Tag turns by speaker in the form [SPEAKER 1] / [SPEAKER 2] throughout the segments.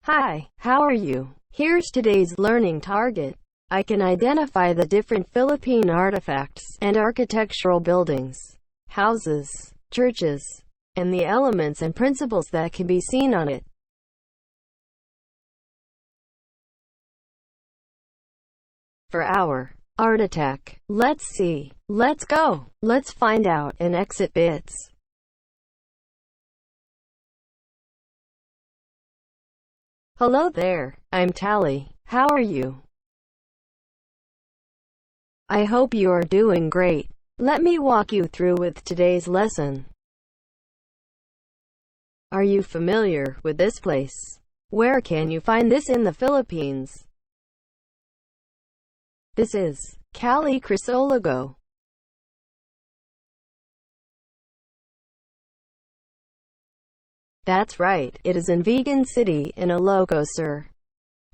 [SPEAKER 1] Hi, how are you? Here's today's learning target. I can identify the different Philippine artifacts and architectural buildings, houses, churches, and the elements and principles that can be seen on it. For our art attack, let's see. Let's go. Let's find out and exit bits. Hello there, I'm Tally. How are you? I hope you are doing great. Let me walk you through with today's lesson. Are you familiar with this place? Where can you find this in the Philippines? This is Cali Crisologo. That's right, it is in Vegan City in Ilocos Sur.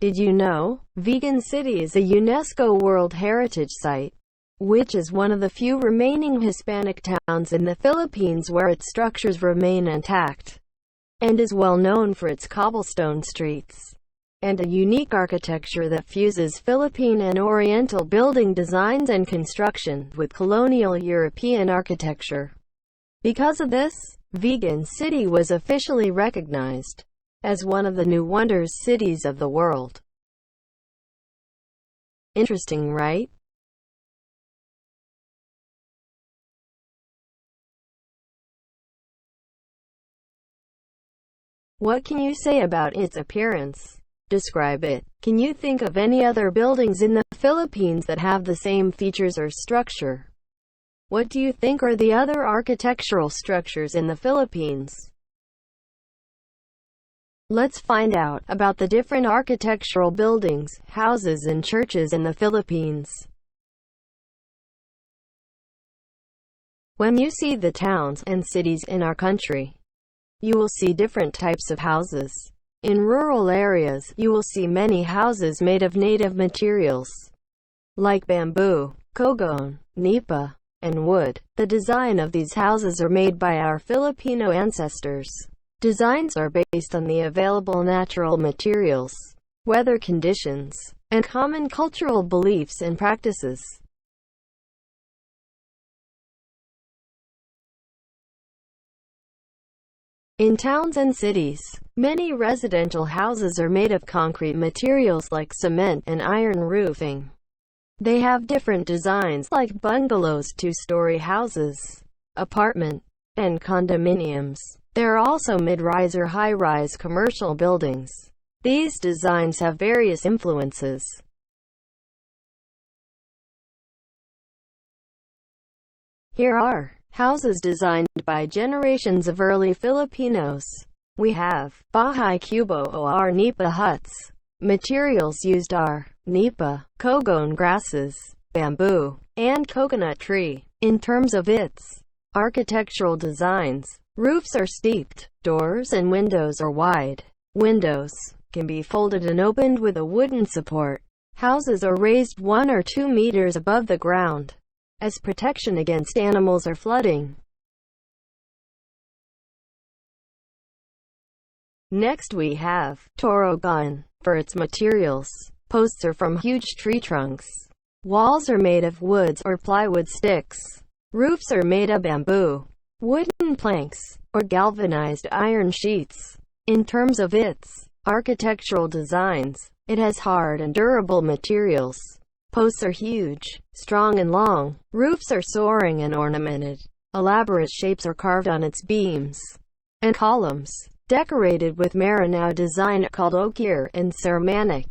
[SPEAKER 1] Did you know? Vegan City is a UNESCO World Heritage Site, which is one of the few remaining Hispanic towns in the Philippines where its structures remain intact, and is well known for its cobblestone streets and a unique architecture that fuses Philippine and Oriental building designs and construction with colonial European architecture. Because of this, Vegan City was officially recognized as one of the new wonders cities of the world. Interesting, right? What can you say about its appearance? Describe it. Can you think of any other buildings in the Philippines that have the same features or structure? What do you think are the other architectural structures in the Philippines? Let's find out about the different architectural buildings, houses and churches in the Philippines. When you see the towns and cities in our country, you will see different types of houses. In rural areas, you will see many houses made of native materials, like bamboo, cogon, nipa, and wood. The design of these houses are made by our Filipino ancestors. Designs are based on the available natural materials, weather conditions, and common cultural beliefs and practices. In towns and cities, many residential houses are made of concrete materials like cement and iron roofing. They have different designs like bungalows, two-story houses, apartment, and condominiums. There are also mid-rise or high-rise commercial buildings. These designs have various influences. Here are houses designed by generations of early Filipinos. We have Baja Cubo or nipa huts. Materials used are nipa, cogon grasses, bamboo, and coconut tree. In terms of its architectural designs, roofs are steeped, doors and windows are wide. Windows can be folded and opened with a wooden support. Houses are raised 1 or 2 meters above the ground as protection against animals or flooding. Next we have Taurogan. For its materials, posts are from huge tree trunks. Walls are made of woods or plywood sticks. Roofs are made of bamboo, wooden planks, or galvanized iron sheets. In terms of its architectural designs, it has hard and durable materials. Posts are huge, strong and long. Roofs are soaring and ornamented. Elaborate shapes are carved on its beams and columns, decorated with Marinau design called ochre and ceramic.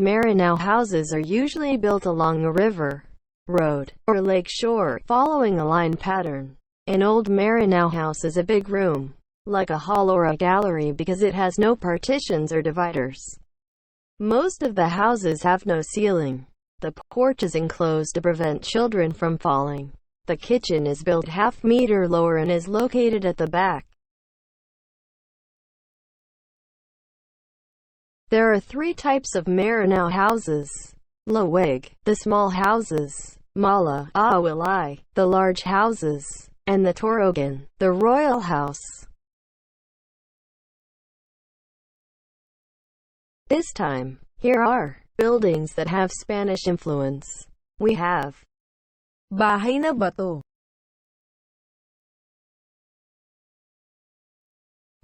[SPEAKER 1] Marinau houses are usually built along a river, road, or lake shore, following a line pattern. An old Marinau house is a big room, like a hall or a gallery, because it has no partitions or dividers. Most of the houses have no ceiling. The porch is enclosed to prevent children from falling. The kitchen is built half-meter lower and is located at the back. There are 3 types of Marinau houses. Lawig, the small houses. Mala, Awilai, the large houses. and the Taurogan, the royal house. This time, here are buildings that have Spanish influence. We have Bahina Batu.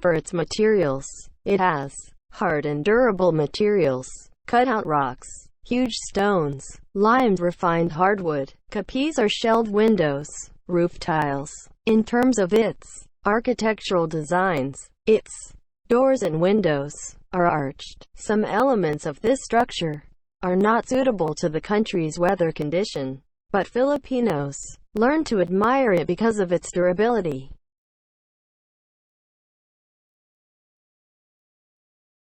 [SPEAKER 1] For its materials, it has hard and durable materials, cut-out rocks, huge stones, limed refined hardwood, capis or shelled windows, roof tiles. In terms of its architectural designs, its doors and windows are arched. Some elements of this structure are not suitable to the country's weather condition, but Filipinos learn to admire it because of its durability.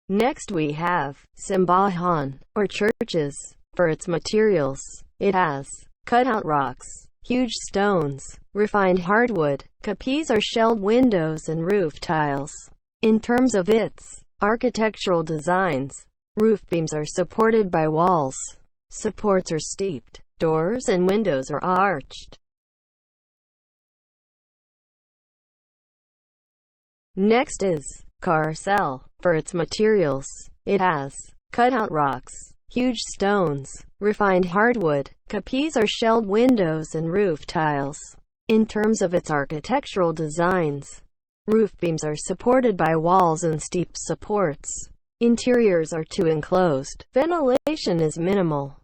[SPEAKER 1] Next we have simbahan, or churches. For its materials, it has cut-out rocks, huge stones, refined hardwood, capis or shelled windows and roof tiles. In terms of its architectural designs, roof beams are supported by walls. Supports are steeped. Doors and windows are arched. Next is carcel. For its materials, it has cut-out rocks, huge stones, refined hardwood, capis or shelled windows and roof tiles. In terms of its architectural designs, roof beams are supported by walls and steep supports. Interiors are too enclosed. Ventilation is minimal.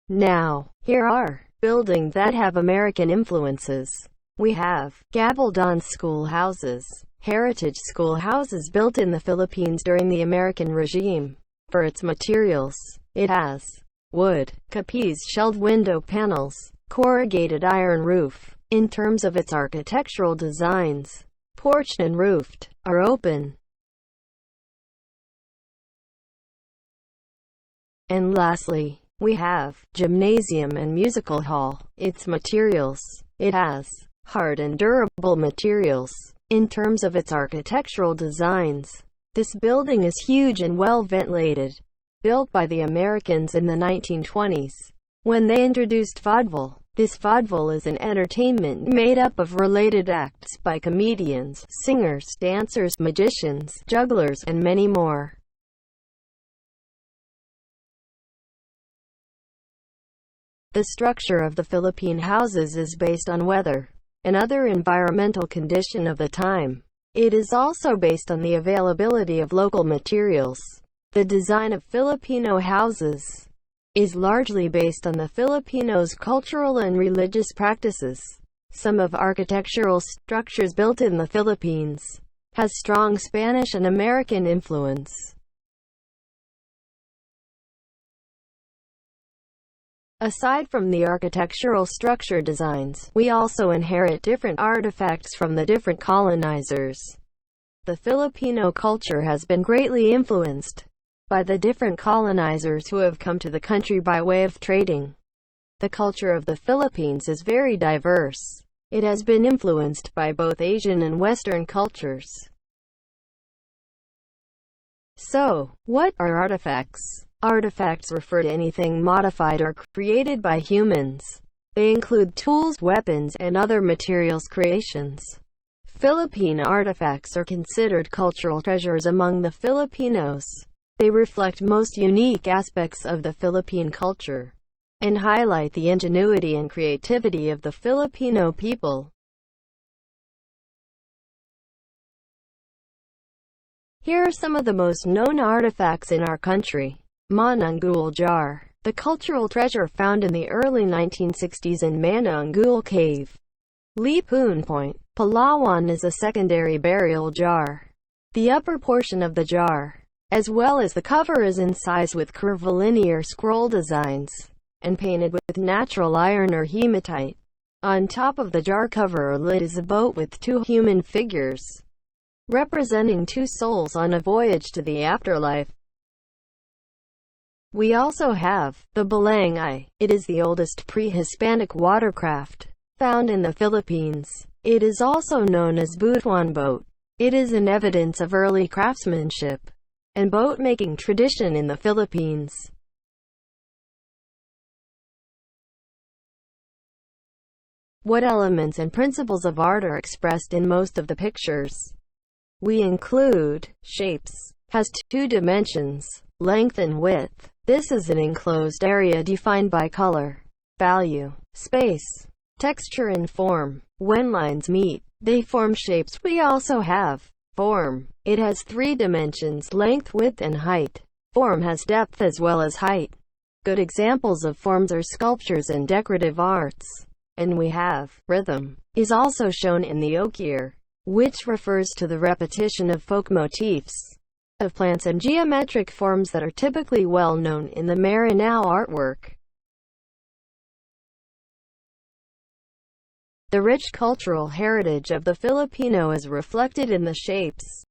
[SPEAKER 1] Now, here are buildings that have American influences. We have Gabaldon schoolhouses, heritage schoolhouses built in the Philippines during the American regime. For its materials, it has wood, capis, shelled window panels, corrugated iron roof. In terms of its architectural designs, porched and roofed are open. And lastly, we have gymnasium and musical hall. Its materials, it has hard and durable materials. In terms of its architectural designs, this building is huge and well ventilated. Built by the Americans in the 1920s, when they introduced vaudeville. This vaudeville is an entertainment made up of related acts by comedians, singers, dancers, magicians, jugglers, and many more. The structure of the Philippine houses is based on weather and other environmental condition of the time. It is also based on the availability of local materials. The design of Filipino houses is largely based on the Filipinos' cultural and religious practices. Some of architectural structures built in the Philippines has strong Spanish and American influence. Aside from the architectural structure designs, we also inherit different artifacts from the different colonizers. The Filipino culture has been greatly influenced by the different colonizers who have come to the country by way of trading. The culture of the Philippines is very diverse. It has been influenced by both Asian and Western cultures. So, what are artifacts? Artifacts refer to anything modified or created by humans. They include tools, weapons, and other materials creations. Philippine artifacts are considered cultural treasures among the Filipinos. They reflect most unique aspects of the Philippine culture and highlight the ingenuity and creativity of the Filipino people. Here are some of the most known artifacts in our country. Mananggul jar, the cultural treasure found in the early 1960s in Mananggul Cave. Lipun Point, Palawan, is a secondary burial jar. The upper portion of the jar, as well as the cover, is incised with curvilinear scroll designs and painted with natural iron or hematite. On top of the jar cover or lid is a boat with two human figures, representing two souls on a voyage to the afterlife. We also have the Balangay. It is the oldest pre-Hispanic watercraft found in the Philippines. It is also known as Butuan boat. It is an evidence of early craftsmanship and boat-making tradition in the Philippines. What elements and principles of art are expressed in most of the pictures? We include shapes. Has two dimensions, length and width. This is an enclosed area defined by color, value, space, texture and form. When lines meet, they form shapes. We also have form. It has three dimensions, length, width, and height. Form has depth as well as height. Good examples of forms are sculptures and decorative arts. And we have rhythm, is also shown in the ochre, which refers to the repetition of folk motifs of plants and geometric forms that are typically well known in the Marinau artwork. The rich cultural heritage of the Filipino is reflected in the shapes,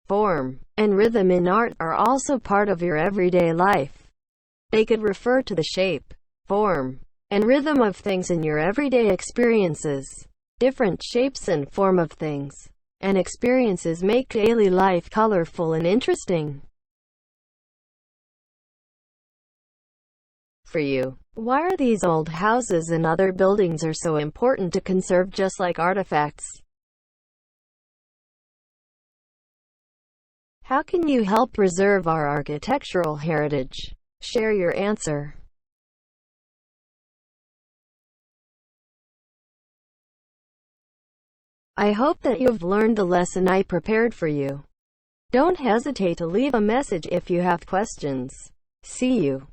[SPEAKER 1] form, and rhythm in art are also part of your everyday life. They could refer to the shape, form, and rhythm of things in your everyday experiences. Different shapes and form of things and experiences make daily life colorful and interesting. For you, why are these old houses and other buildings are so important to conserve just like artifacts? How can you help preserve our architectural heritage? Share your answer. I hope that you've learned the lesson I prepared for you. Don't hesitate to leave a message if you have questions. See you.